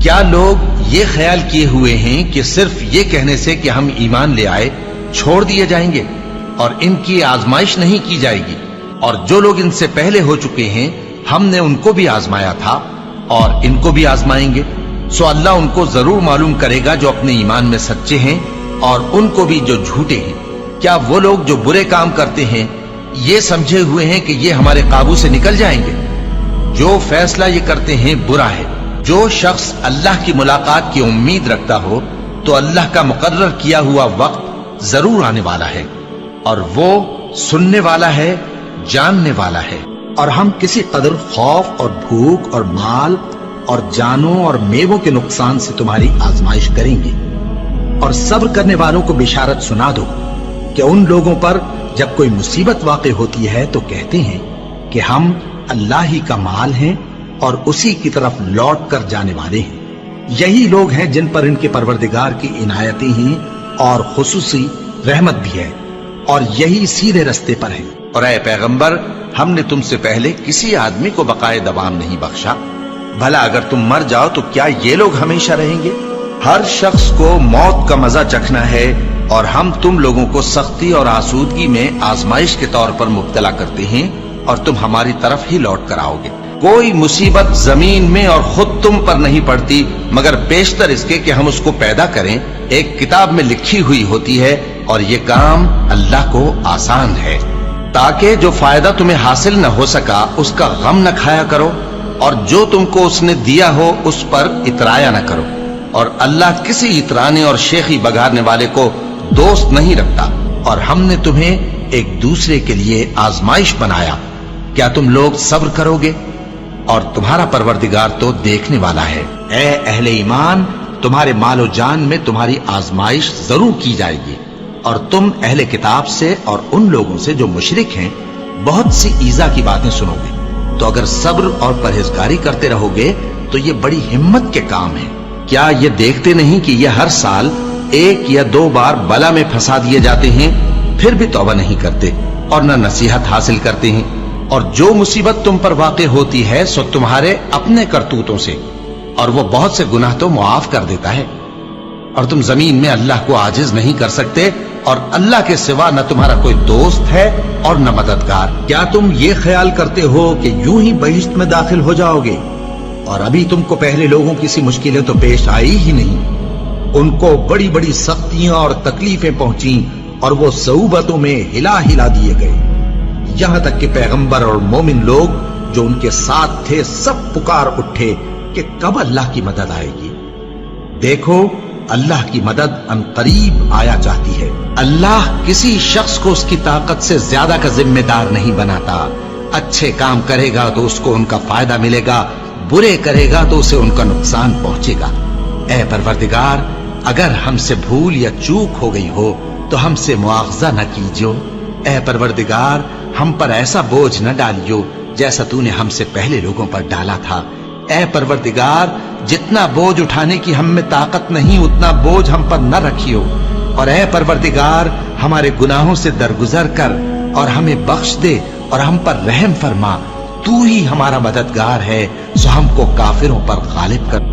کیا لوگ یہ خیال کیے ہوئے ہیں کہ صرف یہ کہنے سے کہ ہم ایمان لے آئے چھوڑ دیے جائیں گے اور ان کی آزمائش نہیں کی جائے گی؟ اور جو لوگ ان سے پہلے ہو چکے ہیں ہم نے ان کو بھی آزمایا تھا اور ان کو بھی آزمائیں گے، سو اللہ ان کو ضرور معلوم کرے گا جو اپنے ایمان میں سچے ہیں اور ان کو بھی جو جھوٹے ہیں۔ کیا وہ لوگ جو برے کام کرتے ہیں یہ سمجھے ہوئے ہیں کہ یہ ہمارے قابو سے نکل جائیں گے؟ جو فیصلہ یہ کرتے ہیں برا ہے۔ جو شخص اللہ کی ملاقات کی امید رکھتا ہو تو اللہ کا مقرر کیا ہوا وقت ضرور آنے والا ہے، اور وہ سننے والا ہے، جاننے والا ہے۔ اور ہم کسی قدر خوف اور بھوک اور مال اور جانوں اور میووں کے نقصان سے تمہاری آزمائش کریں گے، اور صبر کرنے والوں کو بشارت سنا دو کہ ان لوگوں پر جب کوئی مصیبت واقع ہوتی ہے تو کہتے ہیں کہ ہم اللہ ہی کا مال ہیں اور اسی کی طرف لوٹ کر جانے والے ہیں۔ یہی لوگ ہیں جن پر ان کے پروردگار کی عنایتیں ہیں اور خصوصی رحمت بھی ہے، اور یہی سیدھے رستے پر ہیں۔ اور اے پیغمبر، ہم نے تم سے پہلے کسی آدمی کو بقائے دوام نہیں بخشا، بھلا اگر تم مر جاؤ تو کیا یہ لوگ ہمیشہ رہیں گے؟ ہر شخص کو موت کا مزہ چکھنا ہے، اور ہم تم لوگوں کو سختی اور آسودگی میں آزمائش کے طور پر مبتلا کرتے ہیں، اور تم ہماری طرف ہی لوٹ کر آؤ گے۔ کوئی مصیبت زمین میں اور خود تم پر نہیں پڑتی مگر پیشتر اس کے کہ ہم اس کو پیدا کریں ایک کتاب میں لکھی ہوئی ہوتی ہے، اور یہ کام اللہ کو آسان ہے، تاکہ جو فائدہ تمہیں حاصل نہ ہو سکا اس کا غم نہ کھایا کرو، اور جو تم کو اس نے دیا ہو اس پر اترایا نہ کرو۔ اور اللہ کسی اترانے اور شیخی بگارنے والے کو دوست نہیں رکھتا۔ اور ہم نے تمہیں ایک دوسرے کے لیے آزمائش بنایا، کیا تم لوگ صبر کرو گے؟ اور تمہارا پروردگار تو دیکھنے والا ہے۔ اے اہل ایمان، تمہارے مال و جان میں تمہاری آزمائش ضرور کی جائے گی، اور تم اہل کتاب سے اور ان لوگوں سے جو مشرک ہیں بہت سی ایذا کی باتیں سنو گے، تو اگر صبر اور پرہیزگاری کرتے رہو گے تو یہ بڑی ہمت کے کام ہے۔ کیا یہ دیکھتے نہیں کہ یہ ہر سال 1 یا 2 بار بلا میں پھنسا دیے جاتے ہیں، پھر بھی توبہ نہیں کرتے اور نہ نصیحت حاصل کرتے ہیں؟ اور جو مصیبت تم پر واقع ہوتی ہے سو تمہارے اپنے کرتوتوں سے، اور وہ بہت سے گناہ تو معاف کر دیتا ہے۔ اور تم زمین میں اللہ کو عاجز نہیں کر سکتے، اور اللہ کے سوا نہ تمہارا کوئی دوست ہے اور نہ مددگار۔ کیا تم یہ خیال کرتے ہو کہ یوں ہی بہشت میں داخل ہو جاؤ گے؟ اور ابھی تم کو پہلے لوگوں کی سی مشکلیں تو پیش آئی ہی نہیں۔ ان کو بڑی بڑی سختیاں اور تکلیفیں پہنچیں، اور وہ صعوبتوں میں ہلا ہلا دیے گئے، یہاں تک کہ پیغمبر اور مومن لوگ جو ان کے ساتھ تھے سب پکار اٹھے کہ کب اللہ کی مدد آئے گی۔ دیکھو، اللہ کی مدد ان قریب آیا چاہتی ہے۔ اللہ کسی شخص کو اس کی طاقت سے زیادہ کا ذمہ دار نہیں بناتا۔ اچھے کام کرے گا تو اس کو ان کا فائدہ ملے گا، برے کرے گا تو اسے ان کا نقصان پہنچے گا۔ اے پروردگار، اگر ہم سے بھول یا چوک ہو گئی ہو تو ہم سے مواخذہ نہ کیجو۔ اے پروردگار، ہم پر ایسا بوجھ نہ ڈالیو جیسا تو نے ہم سے پہلے لوگوں پر ڈالا تھا۔ اے پروردگار، جتنا بوجھ اٹھانے کی ہم میں طاقت نہیں اتنا بوجھ ہم پر نہ رکھیو، اور اے پروردگار، ہمارے گناہوں سے درگزر کر اور ہمیں بخش دے اور ہم پر رحم فرما۔ تو ہی ہمارا مددگار ہے، سو ہم کو کافروں پر غالب کر۔